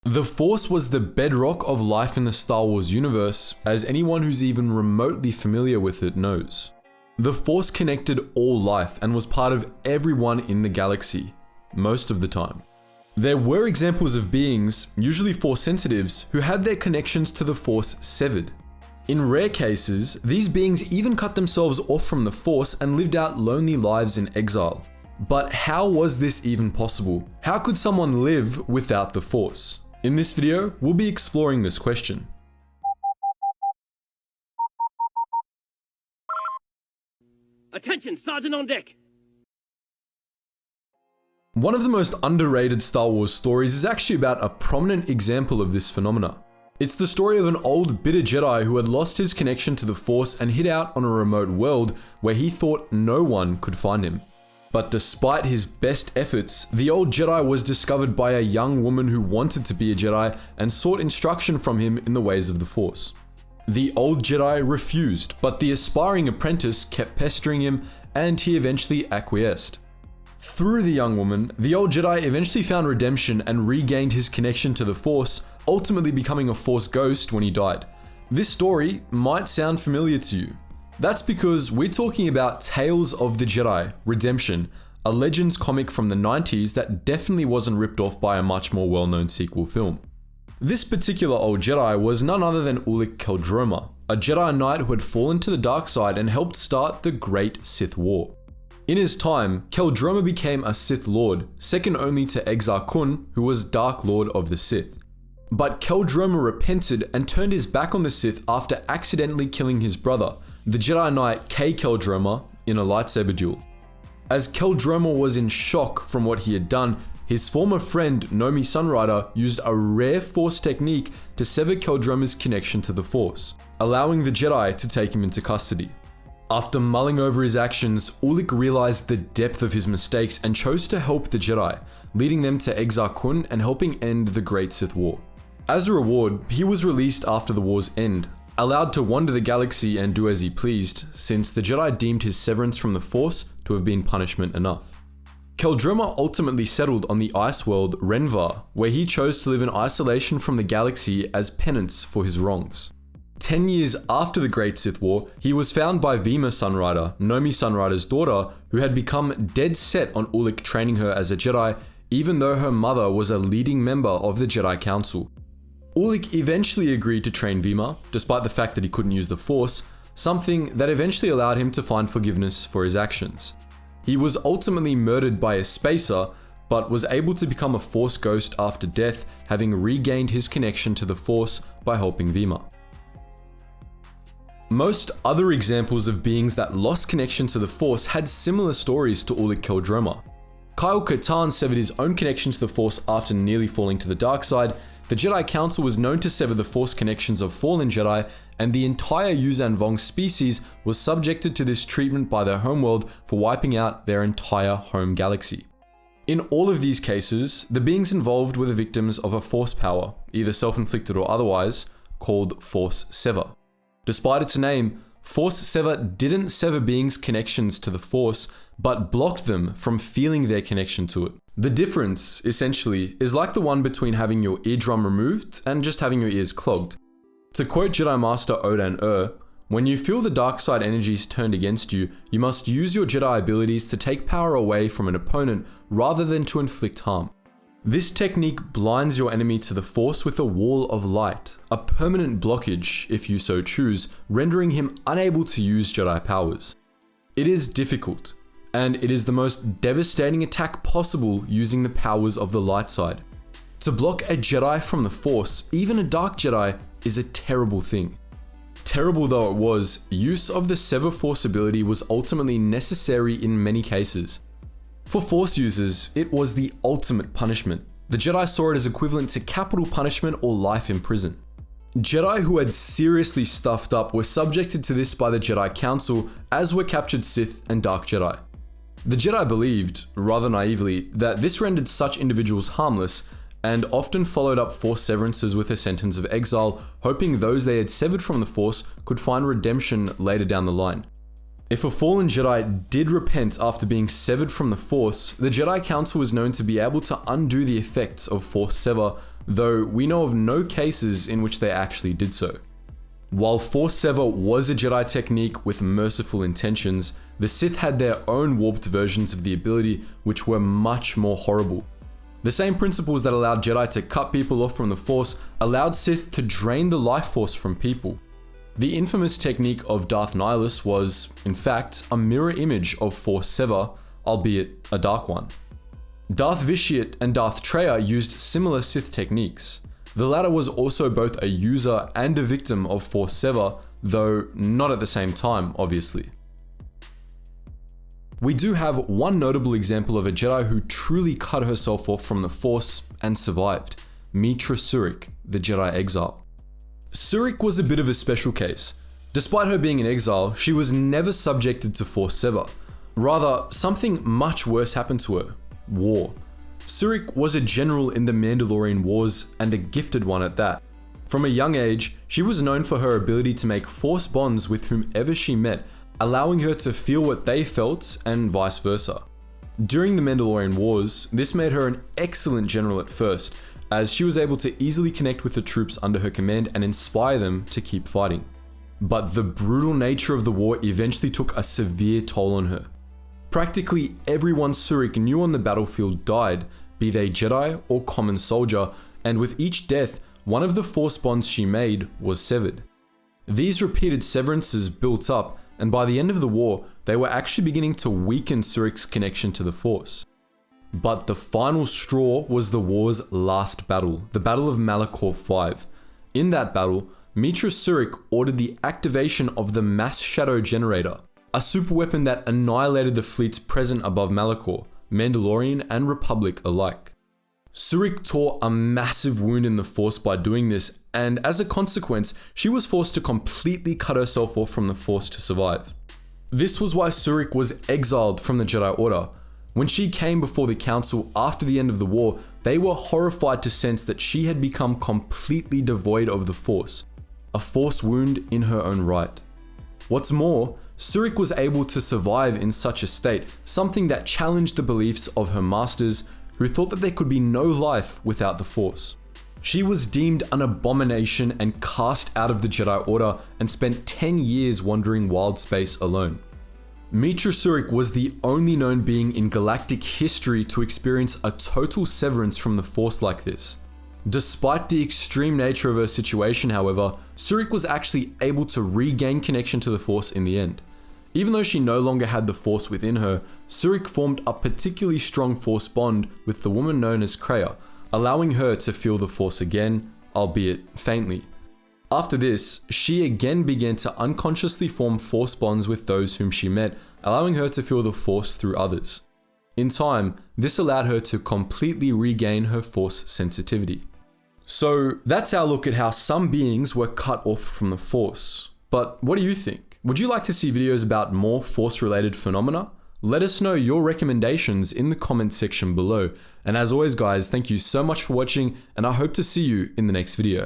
The Force was the bedrock of life in the Star Wars universe, as anyone who's even remotely familiar with it knows. The Force connected all life and was part of everyone in the galaxy, most of the time. There were examples of beings, usually Force sensitives, who had their connections to the Force severed. In rare cases, these beings even cut themselves off from the Force and lived out lonely lives in exile. But how was this even possible? How could someone live without the Force? In this video, we'll be exploring this question. Attention, Sergeant on deck! One of the most underrated Star Wars stories is actually about a prominent example of this phenomena. It's the story of an old bitter Jedi who had lost his connection to the Force and hid out on a remote world where he thought no one could find him. But despite his best efforts, the old Jedi was discovered by a young woman who wanted to be a Jedi and sought instruction from him in the ways of the Force. The old Jedi refused, but the aspiring apprentice kept pestering him and he eventually acquiesced. Through the young woman, the old Jedi eventually found redemption and regained his connection to the Force, ultimately becoming a Force ghost when he died. This story might sound familiar to you. That's because we're talking about Tales of the Jedi: Redemption, a Legends comic from the 90s that definitely wasn't ripped off by a much more well-known sequel film. This particular old Jedi was none other than Qel-Droma, a Jedi Knight who had fallen to the dark side and helped start the Great Sith War. In his time, Qel-Droma became a Sith Lord, second only to Exile, who was Dark Lord of the Sith. But Qel-Droma repented and turned his back on the Sith after accidentally killing his brother, the Jedi Knight Qel-Droma, in a lightsaber duel. As Qel-Droma was in shock from what he had done, his former friend Nomi Sunrider used a rare Force technique to sever Qel-Droma's connection to the Force, allowing the Jedi to take him into custody. After mulling over his actions, Ulic realized the depth of his mistakes and chose to help the Jedi, leading them to Exile and helping end the Great Sith War. As a reward, he was released after the war's end, allowed to wander the galaxy and do as he pleased, since the Jedi deemed his severance from the Force to have been punishment enough. Qel-Droma ultimately settled on the ice world Renvar, where he chose to live in isolation from the galaxy as penance for his wrongs. 10 years after the Great Sith War, he was found by Vima Sunrider, Nomi Sunrider's daughter, who had become dead set on Ulic training her as a Jedi, even though her mother was a leading member of the Jedi Council. Ulic eventually agreed to train Vima, despite the fact that he couldn't use the Force, something that eventually allowed him to find forgiveness for his actions. He was ultimately murdered by a spacer, but was able to become a Force ghost after death, having regained his connection to the Force by helping Vima. Most other examples of beings that lost connection to the Force had similar stories to Ulic Qel-Droma. Kyle Katarn severed his own connection to the Force after nearly falling to the dark side. The Jedi Council was known to sever the Force connections of fallen Jedi, and the entire Yuuzhan Vong species was subjected to this treatment by their homeworld for wiping out their entire home galaxy. In all of these cases, the beings involved were the victims of a Force power, either self-inflicted or otherwise, called Force Sever. Despite its name, Force Sever didn't sever beings' connections to the Force, but blocked them from feeling their connection to it. The difference, essentially, is like the one between having your eardrum removed and just having your ears clogged. To quote Jedi Master Odan, when you feel the dark side energies turned against you, you must use your Jedi abilities to take power away from an opponent rather than to inflict harm. This technique blinds your enemy to the Force with a wall of light, a permanent blockage, if you so choose, rendering him unable to use Jedi powers. It is difficult, and it is the most devastating attack possible using the powers of the light side. To block a Jedi from the Force, even a Dark Jedi, is a terrible thing. Terrible though it was, use of the Sever Force ability was ultimately necessary in many cases. For Force users, it was the ultimate punishment. The Jedi saw it as equivalent to capital punishment or life in prison. Jedi who had seriously stuffed up were subjected to this by the Jedi Council, as were captured Sith and Dark Jedi. The Jedi believed, rather naively, that this rendered such individuals harmless, and often followed up Force severances with a sentence of exile, hoping those they had severed from the Force could find redemption later down the line. If a fallen Jedi did repent after being severed from the Force, the Jedi Council was known to be able to undo the effects of Force Sever though we know of no cases in which they actually did so. While Force Sever was a Jedi technique with merciful intentions, the Sith had their own warped versions of the ability which were much more horrible. The same principles that allowed Jedi to cut people off from the Force allowed Sith to drain the life force from people. The infamous technique of Darth Nihilus was, in fact, a mirror image of Force Sever, albeit a dark one. Darth Vitiate and Darth Traya used similar Sith techniques. The latter was also both a user and a victim of Force Sever, though not at the same time, obviously. We do have one notable example of a Jedi who truly cut herself off from the Force and survived, Meetra Surik, the Jedi Exile. Surik was a bit of a special case. Despite her being in exile, she was never subjected to Force Sever. Rather, something much worse happened to her: war. Surik was a general in the Mandalorian Wars, and a gifted one at that. From a young age, she was known for her ability to make Force bonds with whomever she met, allowing her to feel what they felt and vice versa. During the Mandalorian Wars, this made her an excellent general at first, as she was able to easily connect with the troops under her command and inspire them to keep fighting. But the brutal nature of the war eventually took a severe toll on her. Practically everyone Surik knew on the battlefield died, be they Jedi or common soldier, and with each death, one of the Force bonds she made was severed. These repeated severances built up, and by the end of the war, they were actually beginning to weaken Surik's connection to the Force. But the final straw was the war's last battle, the Battle of Malachor V. In that battle, Meetra Surik ordered the activation of the Mass Shadow Generator, a superweapon that annihilated the fleets present above Malachor, Mandalorian and Republic alike. Surik tore a massive wound in the Force by doing this, and as a consequence, she was forced to completely cut herself off from the Force to survive. This was why Surik was exiled from the Jedi Order. When she came before the Council after the end of the war, they were horrified to sense that she had become completely devoid of the Force, a Force wound in her own right. What's more, Surik was able to survive in such a state, something that challenged the beliefs of her masters, who thought that there could be no life without the Force. She was deemed an abomination and cast out of the Jedi Order and spent 10 years wandering wild space alone. Meetra Surik was the only known being in galactic history to experience a total severance from the Force like this. Despite the extreme nature of her situation, however, Surik was actually able to regain connection to the Force in the end. Even though she no longer had the Force within her, Surik formed a particularly strong Force bond with the woman known as Kreia, allowing her to feel the Force again, albeit faintly. After this, she again began to unconsciously form Force bonds with those whom she met, allowing her to feel the Force through others. In time, this allowed her to completely regain her Force sensitivity. So that's our look at how some beings were cut off from the Force. But what do you think? Would you like to see videos about more Force-related phenomena? Let us know your recommendations in the comment section below. And as always guys, thank you so much for watching, and I hope to see you in the next video.